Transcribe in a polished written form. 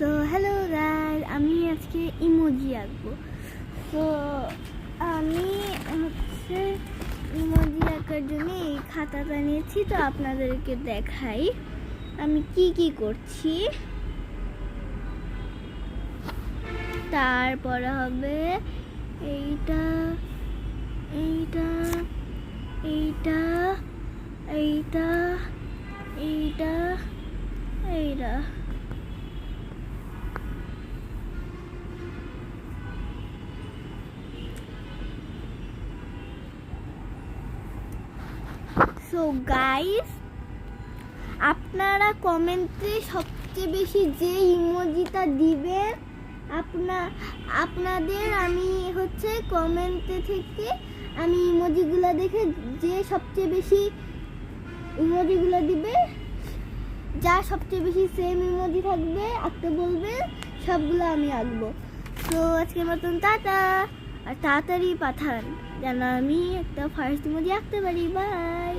So hello guys, আমি আজকে emoji আঁকবো। তো আমি হচ্ছে ইমোজি আঁকার জন্য এই খাতাটা নিয়েছি। তো আপনাদেরকে দেখাই আমি কি করছি। তারপরে হবে এইটা এইটা এইটা এইটা এইটা এইটা। সো গাইস, আপনারা কমেন্টে সবচেয়ে বেশি যে ইমোজিটা দিবেন আপনাদের আমি হচ্ছে কমেন্টে থেকে আমি ইমোজিগুলো দেখে যে সবচেয়ে বেশি ইমোজিগুলো দিবে, যা সবচেয়ে বেশি সেম ইমোজি থাকবে আঁকতে বলবে, সবগুলো আমি আঁকবো। তো আজকের মতন টাটা, আর তাড়াতাড়ি পাঠান যেন আমি একটা ফার্স্ট ইমোজি আঁকতে পারি। বাই।